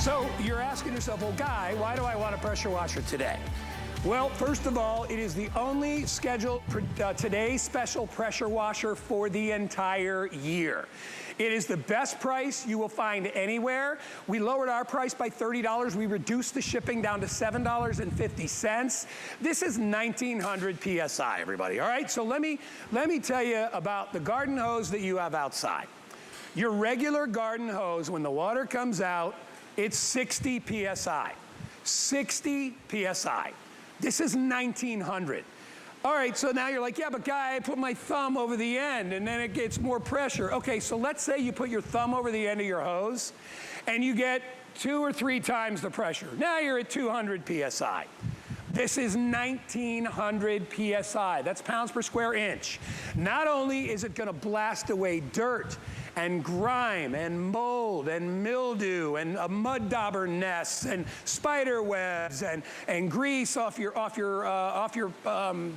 So you're asking yourself, well, Guy, why do I want a pressure washer today? Well, first of all, it is the only scheduled today special pressure washer for the entire year. It is the best price you will find anywhere. We lowered our price by $30. We reduced the shipping down to $7.50. This is 1900 PSI, everybody, all right? So let me tell you about the garden hose that you have outside. Your regular garden hose, when the water comes out, it's 60 PSI. 60 PSI. This is 1900. All right, so now you're like, yeah, but Guy, I put my thumb over the end and then it gets more pressure. Okay, so let's say you put your thumb over the end of your hose and you get 2 or 3 times the pressure. Now you're at 200 PSI. This is 1900 PSI. That's pounds per square inch. Not only is it gonna blast away dirt and grime and mold and mildew and mud dauber nests and spider webs and grease off your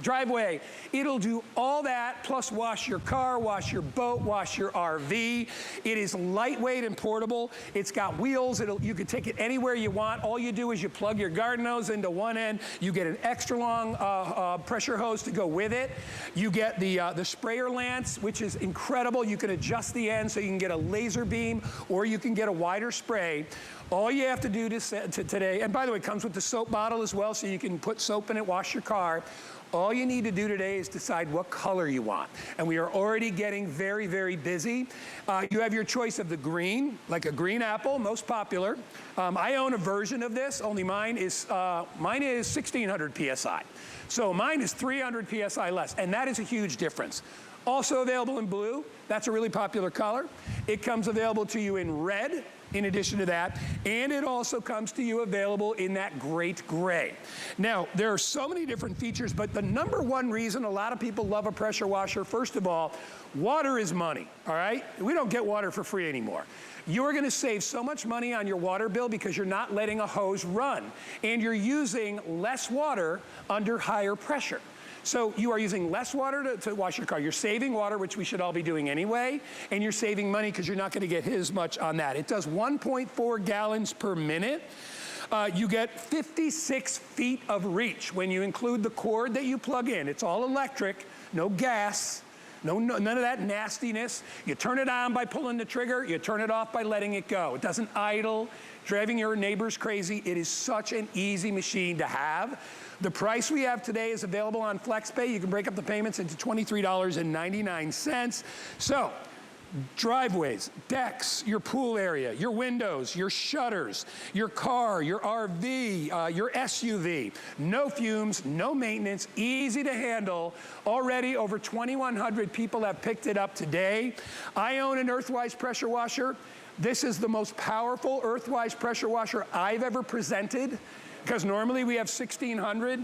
driveway. It'll do all that, plus wash your car, wash your boat, wash your RV. It is lightweight and portable. It's got wheels. You can take it anywhere you want. All you do is you plug your garden hose into one end. You get an extra long pressure hose to go with it. You get the sprayer lance, which is incredible. You can adjust the end so you can get a laser beam or you can get a wider spray. All you have to do today, and by the way, it comes with the soap bottle as well, so you can put soap in it, wash your car. All you need to do today is decide what color you want. And we are already getting very, very busy. You have your choice of the green, like a green apple, most popular. I own a version of this, only mine is 1600 PSI. So mine is 300 PSI less, and that is a huge difference. Also available in blue, that's a really popular color. It comes available to you in red, in addition to that, and it also comes to you available in that great gray. Now, there are so many different features, but the number one reason a lot of people love a pressure washer, first of all, water is money, all right? We don't get water for free anymore. You are gonna save so much money on your water bill because you're not letting a hose run, and you're using less water under higher pressure. So you are using less water to wash your car. You're saving water, which we should all be doing anyway, and you're saving money because you're not gonna get hit as much on that. It does 1.4 gallons per minute. You get 56 feet of reach when you include the cord that you plug in. It's all electric, no gas, none of that nastiness. You turn it on by pulling the trigger, you turn it off by letting it go. It doesn't idle, driving your neighbors crazy. It is such an easy machine to have. The price we have today is available on FlexPay. You can break up the payments into $23.99. So, driveways, decks, your pool area, your windows, your shutters, your car, your RV, your SUV. No fumes, no maintenance, easy to handle. Already over 2,100 people have picked it up today. I own an Earthwise pressure washer. This is the most powerful Earthwise pressure washer I've ever presented, because normally we have 1600.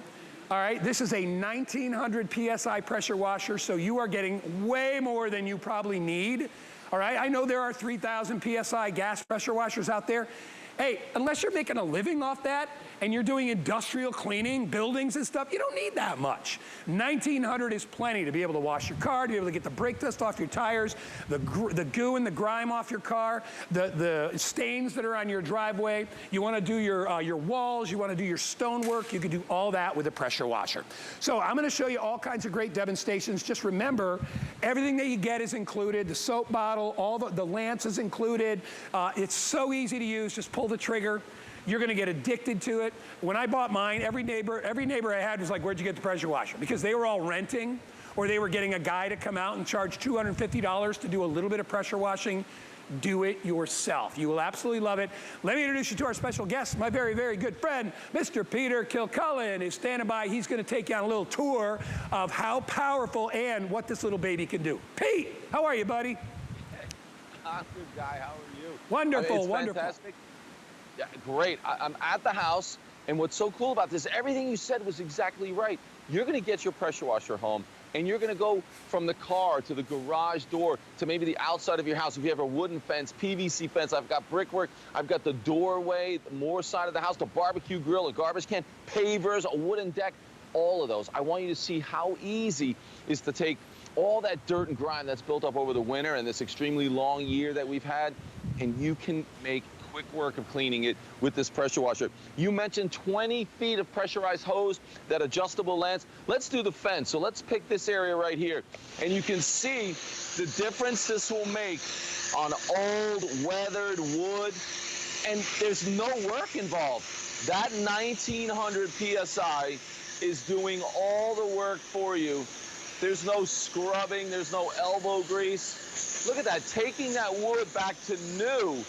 All right, this is a 1900 PSI pressure washer, so you are getting way more than you probably need. All right, I know there are 3000 PSI gas pressure washers out there. Hey, unless you're making a living off that and you're doing industrial cleaning, buildings and stuff, you don't need that much. 1900 is plenty to be able to wash your car, to be able to get the brake dust off your tires, the goo and the grime off your car, the stains that are on your driveway. You want to do your walls, you want to do your stonework, you can do all that with a pressure washer. So I'm going to show you all kinds of great demonstrations. Just remember, everything that you get is included. The soap bottle, all the lance is included. It's so easy to use. Just pull the trigger. You're gonna get addicted to it. When I bought mine, every neighbor I had was like, where'd you get the pressure washer? Because they were all renting, or they were getting a guy to come out and charge $250 to do a little bit of pressure washing. Do it yourself. You will absolutely love it. Let me introduce you to our special guest, my very, very good friend, Mr. Peter Kilcullen is standing by. He's gonna take you on a little tour of how powerful and what this little baby can do. Pete, how are you, buddy? I'm good, Guy. How are you? Wonderful, it's wonderful. Fantastic. Yeah, great. I'm at the house, and what's so cool about this, everything you said was exactly right. You're going to get your pressure washer home, and you're going to go from the car to the garage door to maybe the outside of your house. If you have a wooden fence, PVC fence, I've got brickwork, I've got the doorway, the more side of the house, the barbecue grill, a garbage can, pavers, a wooden deck, all of those. I want you to see how easy it is to take all that dirt and grime that's built up over the winter and this extremely long year that we've had, and you can make quick work of cleaning it with this pressure washer. You mentioned 20 feet of pressurized hose, that adjustable lens. Let's do the fence. So let's pick this area right here. And you can see the difference this will make on old, weathered wood. And there's no work involved. That 1900 PSI is doing all the work for you. There's no scrubbing, there's no elbow grease. Look at that, taking that wood back to new,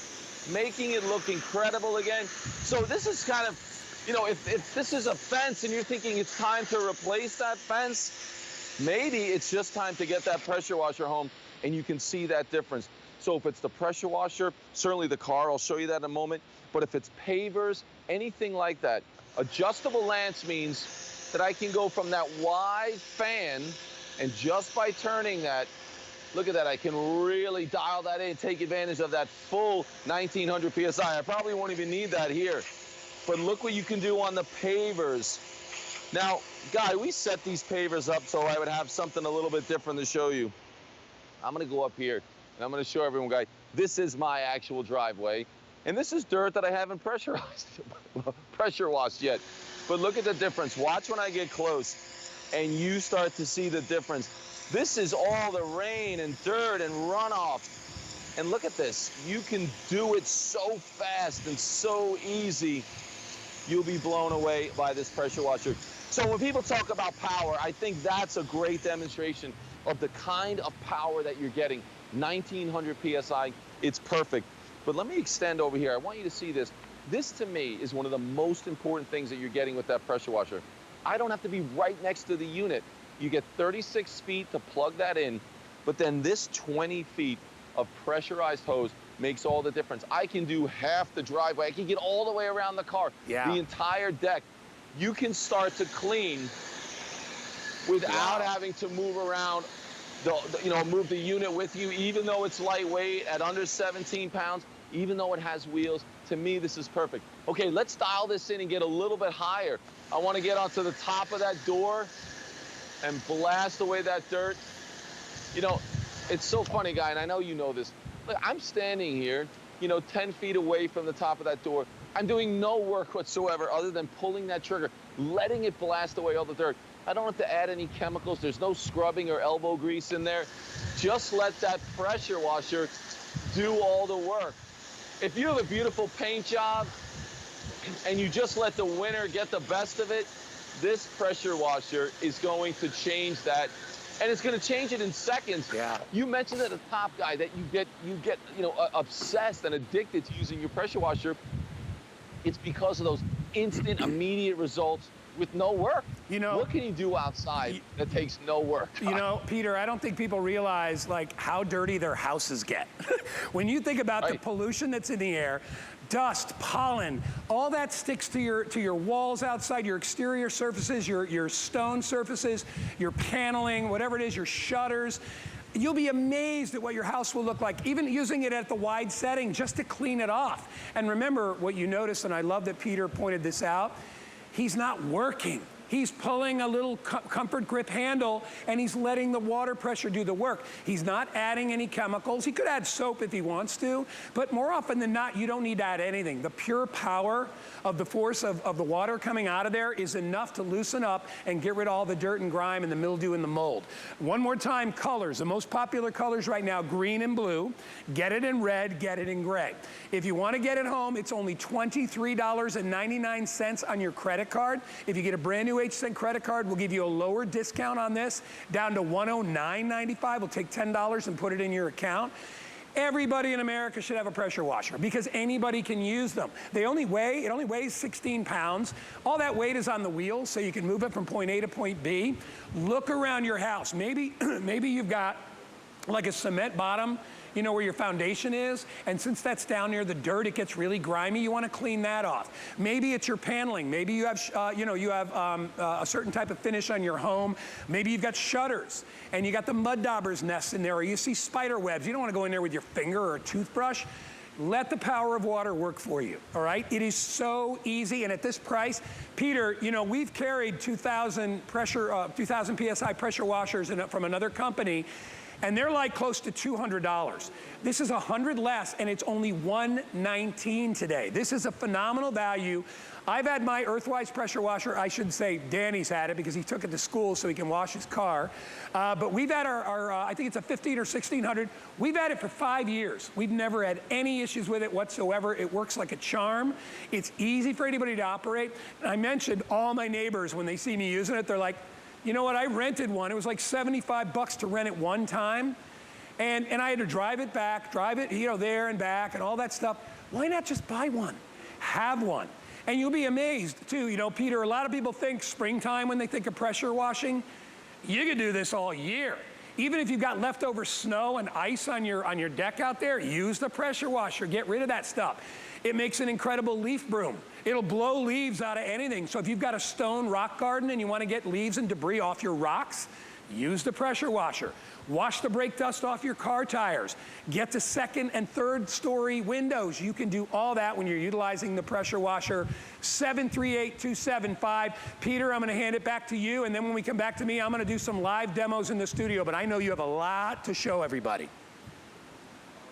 making it look incredible again. So this is kind of, you know, if this is a fence and you're thinking it's time to replace that fence, maybe it's just time to get that pressure washer home and you can see that difference. So if it's the pressure washer, certainly the car, I'll show you that in a moment. But if it's pavers, anything like that, adjustable lance means that I can go from that wide fan, and just by turning that, look at that, I can really dial that in, take advantage of that full 1900 PSI. I probably won't even need that here. But look what you can do on the pavers. Now, Guy, we set these pavers up so I would have something a little bit different to show you. I'm gonna go up here, and I'm gonna show everyone, Guy, this is my actual driveway. And this is dirt that I haven't pressure washed yet. But look at the difference. Watch when I get close, and you start to see the difference. This is all the rain and dirt and runoff. And look at this. You can do it so fast and so easy. You'll be blown away by this pressure washer. So when people talk about power, I think that's a great demonstration of the kind of power that you're getting. 1900 PSI, it's perfect. But let me extend over here. I want you to see this. This, to me, is one of the most important things that you're getting with that pressure washer. I don't have to be right next to the unit. You get 36 feet to plug that in, but then this 20 feet of pressurized hose makes all the difference. I can do half the driveway. I can get all the way around the car, the entire deck. You can start to clean without having to move around, move the unit with you, even though it's lightweight at under 17 pounds, even though it has wheels. To me, this is perfect. Okay, let's dial this in and get a little bit higher. I want to get onto the top of that door and blast away that dirt. You know, it's so funny, Guy, and I know you know this. Look, I'm standing here, 10 feet away from the top of that door. I'm doing no work whatsoever other than pulling that trigger, letting it blast away all the dirt. I don't have to add any chemicals. There's no scrubbing or elbow grease in there. Just let that pressure washer do all the work. If you have a beautiful paint job and you just let the winter get the best of it, this pressure washer is going to change that, and it's going to change it in seconds. Yeah. You mentioned at the top, Guy, that you get obsessed and addicted to using your pressure washer. It's because of those instant, immediate results with no work. What can you do outside that takes no work? Peter, I don't think people realize how dirty their houses get. When you think about the pollution that's in the air, dust, pollen, all that sticks to your walls outside, your exterior surfaces, your stone surfaces, your paneling, whatever it is, your shutters. You'll be amazed at what your house will look like, even using it at the wide setting just to clean it off. And remember what you notice, and I love that Peter pointed this out, he's not working. He's pulling a little comfort grip handle and he's letting the water pressure do the work. He's not adding any chemicals. He could add soap if he wants to, but more often than not, you don't need to add anything. The pure power of the force of the water coming out of there is enough to loosen up and get rid of all the dirt and grime and the mildew and the mold. One more time, colors. The most popular colors right now, green and blue. Get it in red, get it in gray. If you want to get it home, it's only $23.99 on your credit card. If you get a brand new HSN credit card, we'll give you a lower discount on this, down to $109.95. We'll take $10 and put it in your account. Everybody in America should have a pressure washer because anybody can use them. It only weighs 16 pounds. All that weight is on the wheels, so you can move it from point A to point B. Look around your house. Maybe you've got like a cement bottom, where your foundation is, and since that's down near the dirt, it gets really grimy. You want to clean that off. Maybe it's your paneling. Maybe you have, a certain type of finish on your home. Maybe you've got shutters, and you got the mud daubers nests in there, or you see spider webs. You don't want to go in there with your finger or a toothbrush. let the power of water work for you, all right? It is so easy, and at this price, Peter, you know, we've carried 2,000 PSI pressure washers from another company, and they're like close to $200. This is $100 less, and it's only $119 today. This is a phenomenal value. I've had my Earthwise pressure washer. I should say Danny's had it because he took it to school so he can wash his car. But we've had our I think it's a 15 or 1600. We've had it for 5 years. We've never had any issues with it whatsoever. It works like a charm. It's easy for anybody to operate. And I mentioned all my neighbors, when they see me using it, they're like, you know what, I rented one. It was like 75 bucks to rent it one time. And I had to drive it, you know, there and back and all that stuff. Why not just buy one? Have one. And you'll be amazed too, you know, Peter, a lot of people think springtime when they think of pressure washing. You can do this all year. Even if you've got leftover snow and ice on your deck out there, use the pressure washer, get rid of that stuff. It makes an incredible leaf broom. It'll blow leaves out of anything. So if you've got a stone rock garden and you want to get leaves and debris off your rocks, use the pressure washer. Wash the brake dust off your car tires. Get to second and third story windows. You can do all that when you're utilizing the pressure washer. 738-275. Peter, I'm gonna hand it back to you, and then when we come back to me, I'm gonna do some live demos in the studio, but I know you have a lot to show everybody. All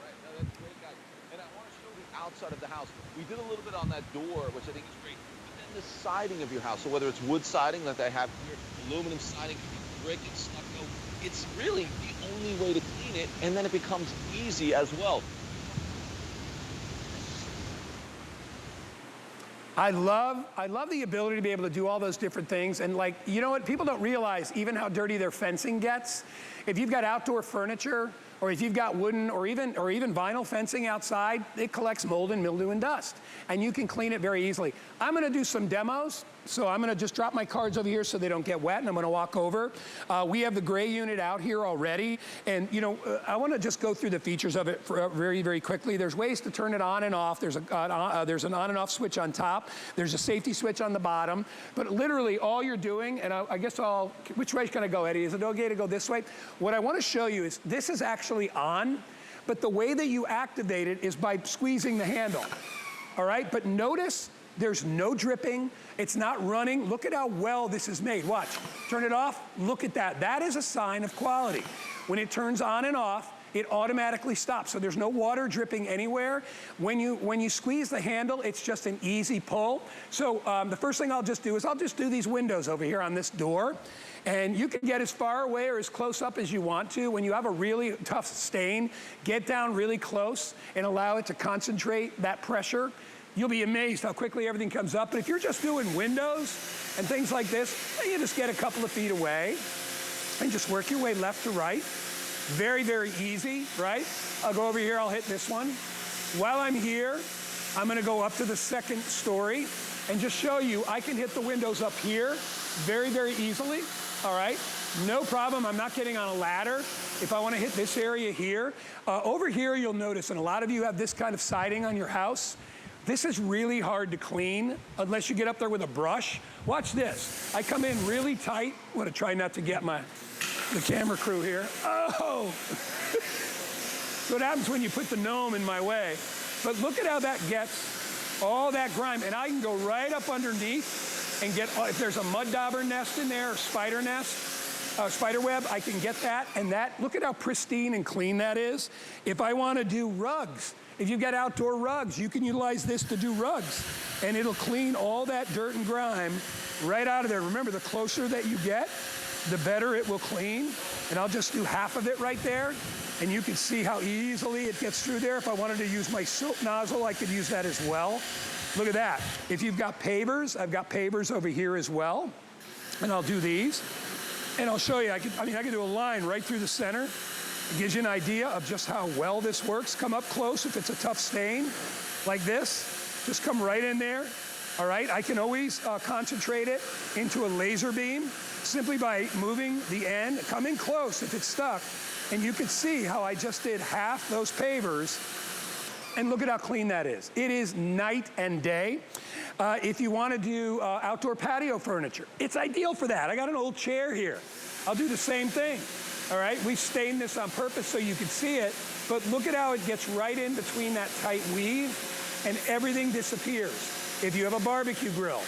right, no, that's great, guys. And I want to show the outside of the house. We did a little bit on that door, which I think is great. But then the siding of your house, so whether it's wood siding like I have here, aluminum siding, brick and stucco, it's really the only way to clean it, and then it becomes easy as well. I love the ability to be able to do all those different things. And like, you know what, people don't realize even how dirty their fencing gets. If you've got outdoor furniture, or if you've got wooden or even vinyl fencing outside, it collects mold and mildew and dust. And you can clean it very easily. I'm gonna do some demos. So I'm gonna just drop my cards over here so they don't get wet, and I'm gonna walk over. We have the gray unit out here already. And you know, I wanna just go through the features of it very, very quickly. There's ways to turn it on and off. There's an on and off switch on top. There's a safety switch on the bottom. But literally all you're doing, and I guess which way can I go, Eddie? Is it okay to go this way? What I wanna show you is this is actually on, but the way that you activate it is by squeezing the handle, all right? But notice there's no dripping. It's not running. Look at how well this is made. Watch. Turn it off. Look at that. That is a sign of quality. When it turns on and off, it automatically stops. So there's no water dripping anywhere. When you squeeze the handle, it's just an easy pull. So the first thing I'll just do is I'll just do these windows over here on this door. And you can get as far away or as close up as you want to. When you have a really tough stain, get down really close and allow it to concentrate that pressure. You'll be amazed how quickly everything comes up. But if you're just doing windows and things like this, you just get a couple of feet away and just work your way left to right. Very, very easy, right? I'll go over here, I'll hit this one. While I'm here, I'm gonna go up to the second story and just show you I can hit the windows up here very, very easily, all right? No problem, I'm not getting on a ladder. If I wanna hit this area here, over here you'll notice, and a lot of you have this kind of siding on your house, this is really hard to clean unless you get up there with a brush. Watch this. I come in really tight. I'm gonna try not to get the camera crew here. Oh! So what happens when you put the gnome in my way. But look at how that gets all that grime. And I can go right up underneath and get, if there's a mud dauber nest in there or spider web, I can get that. And that, look at how pristine and clean that is. If I wanna do rugs, if you've got outdoor rugs, you can utilize this to do rugs, and it'll clean all that dirt and grime right out of there. Remember, the closer that you get, the better it will clean. And I'll just do half of it right there, and you can see how easily it gets through there. If I wanted to use my soap nozzle, I could use that as well. Look at that. If you've got pavers, I've got pavers over here as well, and I'll do these. And I'll show you, I can do a line right through the center. It gives you an idea of just how well this works. Come up close if it's a tough stain, like this. Just come right in there, all right? I can always concentrate it into a laser beam simply by moving the end. Come in close if it's stuck, and you can see how I just did half those pavers, and look at how clean that is. It is night and day. If you want to do outdoor patio furniture, it's ideal for that. I got an old chair here. I'll do the same thing. All right, we stained this on purpose so you could see it, but look at how it gets right in between that tight weave and everything disappears. If you have a barbecue grill,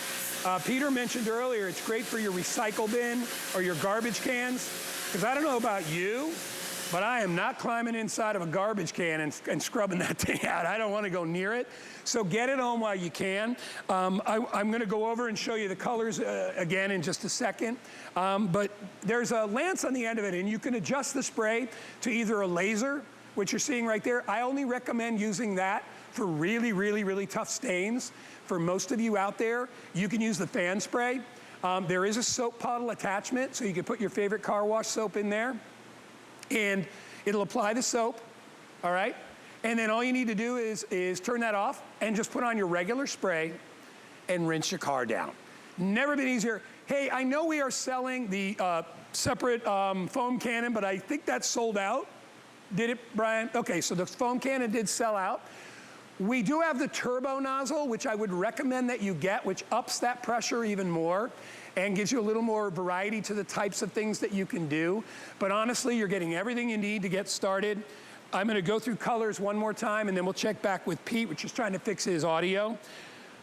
Peter mentioned earlier, it's great for your recycle bin or your garbage cans, because I don't know about you, but I am not climbing inside of a garbage can and scrubbing that thing out. I don't want to go near it. So get it on while you can. I'm going to go over and show you the colors again in just a second. But there's a lance on the end of it, and you can adjust the spray to either a laser, which you're seeing right there. I only recommend using that for really, really, really tough stains. For most of you out there, you can use the fan spray. There is a soap bottle attachment, so you can put your favorite car wash soap in there. And it'll apply the soap, all right? And then all you need to do is turn that off and just put on your regular spray and rinse your car down. Never been easier. Hey, I know we are selling the separate foam cannon, but I think that's sold out. Did it, Brian? Okay, so the foam cannon did sell out. We do have the turbo nozzle, which I would recommend that you get, which ups that pressure even more and gives you a little more variety to the types of things that you can do. But honestly, you're getting everything you need to get started. I'm gonna go through colors one more time, and then we'll check back with Pete, which is trying to fix his audio.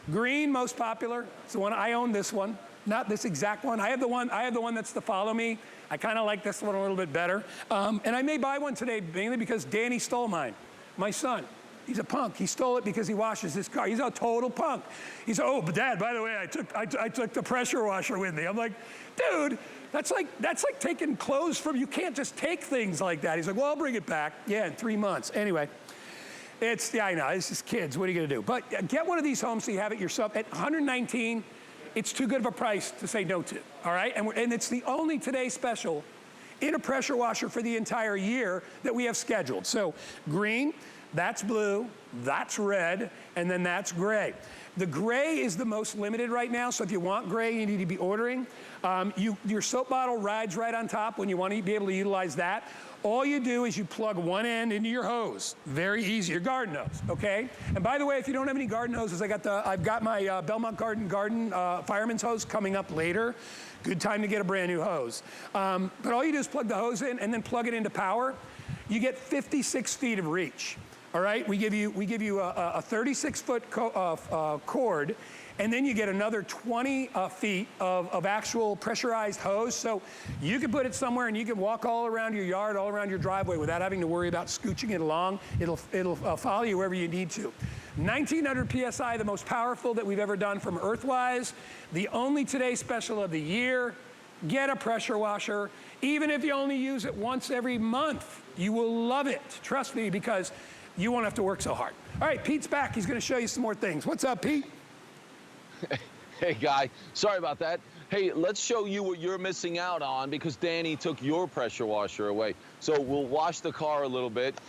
Green, most popular. It's the one, I own this one, not this exact one. I have the one that's the Follow Me. I kinda like this one a little bit better. And I may buy one today, mainly because Danny stole mine, my son. He's a punk. He stole it because he washes his car. He's a total punk. He said, "Oh, but Dad, by the way, I took the pressure washer with me." I'm like, "Dude, that's like taking clothes from, you can't just take things like that." He's like, "Well, I'll bring it back." Yeah, in 3 months. Anyway, yeah, I know, it's just kids. What are you gonna do? But get one of these homes so you have it yourself. At $119, it's too good of a price to say no to, all right? And it's the only today special in a pressure washer for the entire year that we have scheduled. So green, that's blue, that's red, and then that's gray. The gray is the most limited right now, so if you want gray, you need to be ordering. Your soap bottle rides right on top when you want to be able to utilize that. All you do is you plug one end into your hose. Very easy, your garden hose, okay? And by the way, if you don't have any garden hoses, I've got my Belmont Garden fireman's hose coming up later. Good time to get a brand new hose. But all you do is plug the hose in and then plug it into power. You get 56 feet of reach. All right, we give you a 36-foot cord, and then you get another 20 feet of actual pressurized hose. So you can put it somewhere and you can walk all around your yard, all around your driveway without having to worry about scooching it along. It'll follow you wherever you need to. 1900 PSI, the most powerful that we've ever done from Earthwise. The only today special of the year. Get a pressure washer. Even if you only use it once every month, you will love it. Trust me, because you won't have to work so hard. All right, Pete's back. He's going to show you some more things. What's up, Pete? Hey, Guy. Sorry about that. Hey, let's show you what you're missing out on because Danny took your pressure washer away. So we'll wash the car a little bit.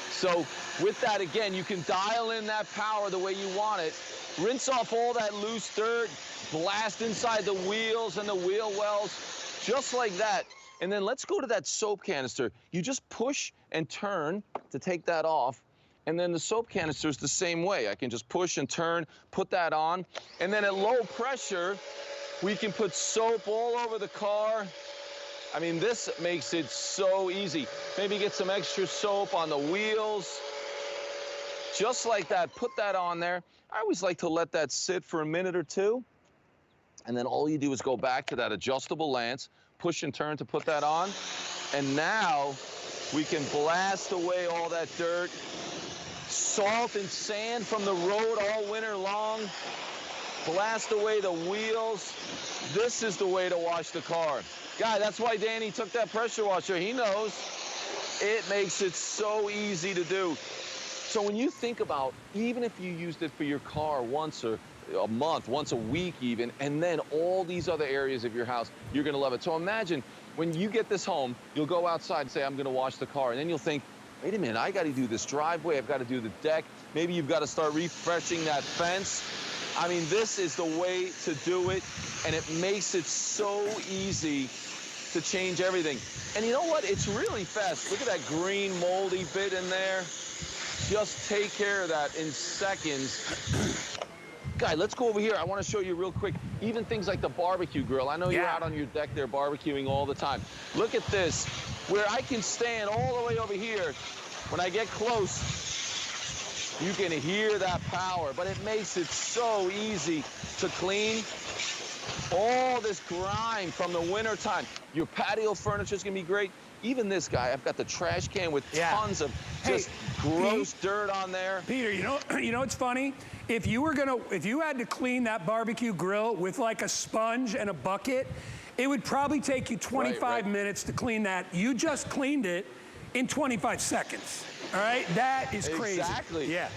So with that, again, you can dial in that power the way you want it. Rinse off all that loose dirt, blast inside the wheels and the wheel wells, just like that. And then let's go to that soap canister. You just push and turn to take that off. And then the soap canister is the same way. I can just push and turn, put that on. And then at low pressure, we can put soap all over the car. I mean, this makes it so easy. Maybe get some extra soap on the wheels. Just like that, put that on there. I always like to let that sit for a minute or two. And then all you do is go back to that adjustable lance, push and turn to put that on. And now we can blast away all that dirt, salt and sand from the road all winter long, blast away the wheels. This is the way to wash the car. Guy, that's why Danny took that pressure washer. He knows it makes it so easy to do. So when you think about, even if you used it for your car once or a month, once a week even, and then all these other areas of your house, you're gonna love it. So imagine when you get this home, you'll go outside and say, I'm gonna wash the car. And then you'll think, wait a minute, I gotta do this driveway, I've gotta do the deck. Maybe you've gotta start refreshing that fence. I mean, this is the way to do it, and it makes it so easy to change everything. And you know what? It's really fast. Look at that green moldy bit in there. Just take care of that in seconds. Guy, let's go over here. I want to show you real quick, even things like the barbecue grill. I know you're out on your deck there barbecuing all the time. Look at this. where I can stand all the way over here. When I get close, you can hear that power, but it makes it so easy to clean. All this grime from the winter time. Your patio furniture is going to be great. Even this guy, I've got the trash can with tons of just gross dirt on there. Peter, you know what's funny? If you had to clean that barbecue grill with like a sponge and a bucket, it would probably take you 25 minutes to clean that. You just cleaned it in 25 seconds. All right? That is crazy. Exactly. Yeah.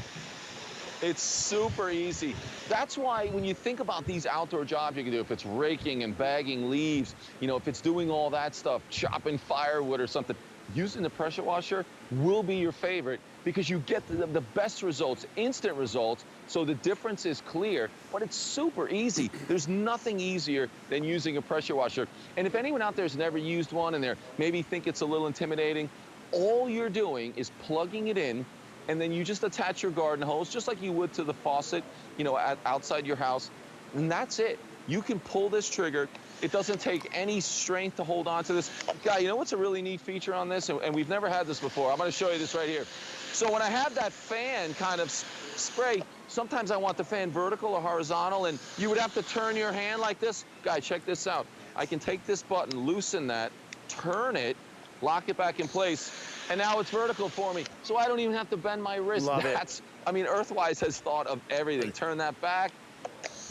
It's super easy. That's why when you think about these outdoor jobs you can do, if it's raking and bagging leaves, you know, if it's doing all that stuff, chopping firewood or something, using the pressure washer will be your favorite because you get the best results, instant results, so the difference is clear, but it's super easy. There's nothing easier than using a pressure washer. And if anyone out there has never used one and they maybe think it's a little intimidating, all you're doing is plugging it in, and then you just attach your garden hose, just like you would to the faucet, you know, outside your house, and that's it. You can pull this trigger. It doesn't take any strength to hold on to this. Guy, you know what's a really neat feature on this? And we've never had this before. I'm gonna show you this right here. So when I have that fan kind of spray, sometimes I want the fan vertical or horizontal, and you would have to turn your hand like this. Guy, check this out. I can take this button, loosen that, turn it, lock it back in place, and now it's vertical for me. So I don't even have to bend my wrist. Love it. I mean, Earthwise has thought of everything. Turn that back,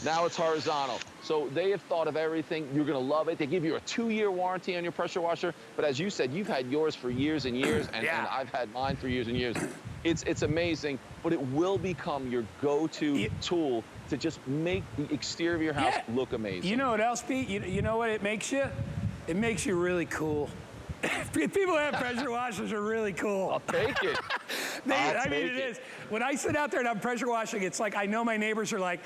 now it's horizontal. So they have thought of everything. You're gonna love it. They give you a 2-year warranty on your pressure washer, but as you said, you've had yours for years and years, and I've had mine for years and years. It's amazing, but it will become your go-to tool to just make the exterior of your house look amazing. You know what else, Pete? You know what it makes you? It makes you really cool. People that have pressure washers are really cool. I'll take it. I mean, it is. When I sit out there and I'm pressure washing, it's like I know my neighbors are like,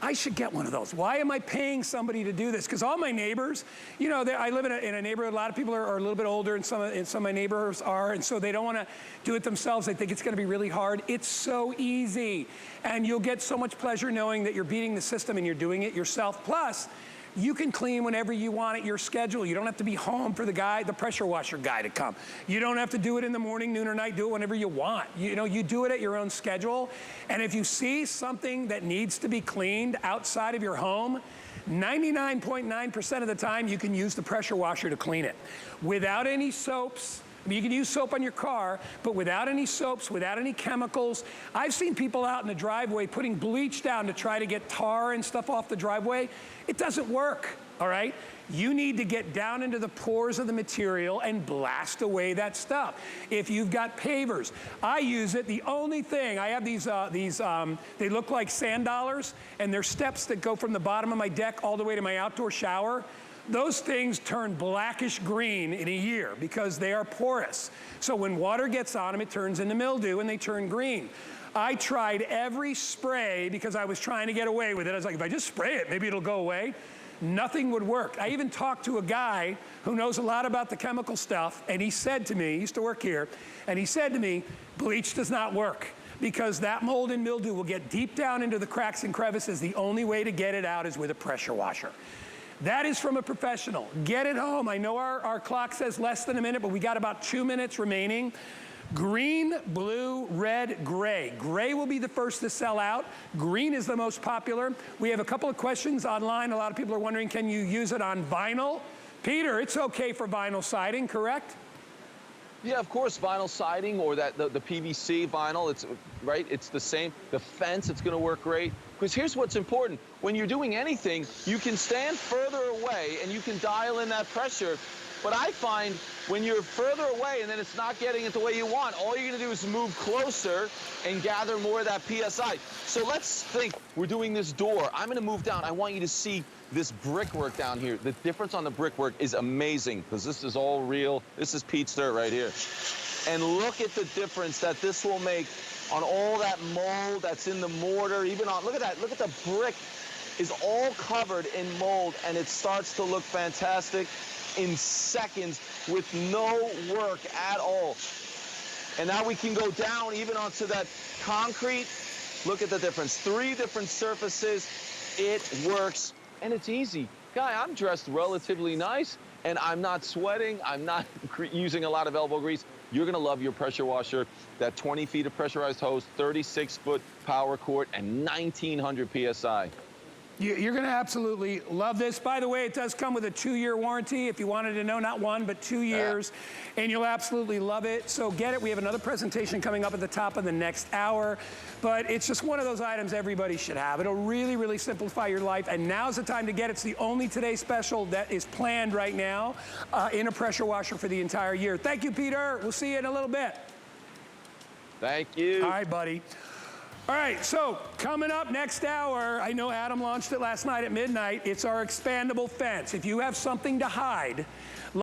I should get one of those. Why am I paying somebody to do this? Because all my neighbors, you know, I live in a neighborhood, a lot of people are a little bit older, and some of my neighbors are, and so they don't want to do it themselves. They think it's going to be really hard. It's so easy. And you'll get so much pleasure knowing that you're beating the system and you're doing it yourself. Plus, you can clean whenever you want at your schedule. You don't have to be home for the pressure washer guy to come. You don't have to do it in the morning, noon, or night. Do it whenever you want. You know, you do it at your own schedule. And if you see something that needs to be cleaned outside of your home, 99.9% of the time, you can use the pressure washer to clean it. Without any soaps. I mean, you can use soap on your car, but without any soaps, without any chemicals. I've seen people out in the driveway putting bleach down to try to get tar and stuff off the driveway. It doesn't work, all right? You need to get down into the pores of the material and blast away that stuff. If you've got pavers, I use it. The only thing, I have these they look like sand dollars, and they're steps that go from the bottom of my deck all the way to my outdoor shower. Those things turn blackish green in a year because they are porous. So when water gets on them, it turns into mildew and they turn green. I tried every spray because I was trying to get away with it. I was like, if I just spray it, maybe it'll go away. Nothing would work. I even talked to a guy who knows a lot about the chemical stuff, and he said to me, he used to work here, and he said to me, bleach does not work because that mold and mildew will get deep down into the cracks and crevices. The only way to get it out is with a pressure washer. That is from a professional. Get it home. I know our clock says less than a minute, but we got about 2 minutes remaining. Green, blue, red, gray. Gray will be the first to sell out. Green is the most popular. We have a couple of questions online. A lot of people are wondering, can you use it on vinyl? Peter, it's okay for vinyl siding, correct? Yeah, of course, vinyl siding or the PVC vinyl, it's right, it's the same. The fence, it's gonna work great. Because here's what's important. When you're doing anything, you can stand further away and you can dial in that pressure. But I find when you're further away and then it's not getting it the way you want, all you're gonna do is move closer and gather more of that PSI. So let's think, we're doing this door. I'm gonna move down. I want you to see this brickwork down here. The difference on the brickwork is amazing because this is all real. This is Pete's dirt right here. And look at the difference that this will make on all that mold that's in the mortar, even on, look at that, look at the brick is all covered in mold and it starts to look fantastic in seconds with no work at all. And now we can go down even onto that concrete. Look at the difference. 3 different surfaces. It works and it's easy. Guy, I'm dressed relatively nice. and I'm not sweating. I'm not using a lot of elbow grease. You're gonna love your pressure washer. That 20 feet of pressurized hose, 36-foot power cord, and 1900 PSI. You're going to absolutely love this. By the way, it does come with a 2-year warranty, if you wanted to know, not 1, but 2 years, and you'll absolutely love it. So get it. We have another presentation coming up at the top of the next hour, but it's just one of those items everybody should have. It'll really, really simplify your life, and now's the time to get it. It's the only Today special that is planned right now in a pressure washer for the entire year. Thank you, Peter. We'll see you in a little bit. Thank you. All right, buddy. All right, so coming up next hour, I know Adam launched it last night at midnight. It's our expandable fence. If you have something to hide,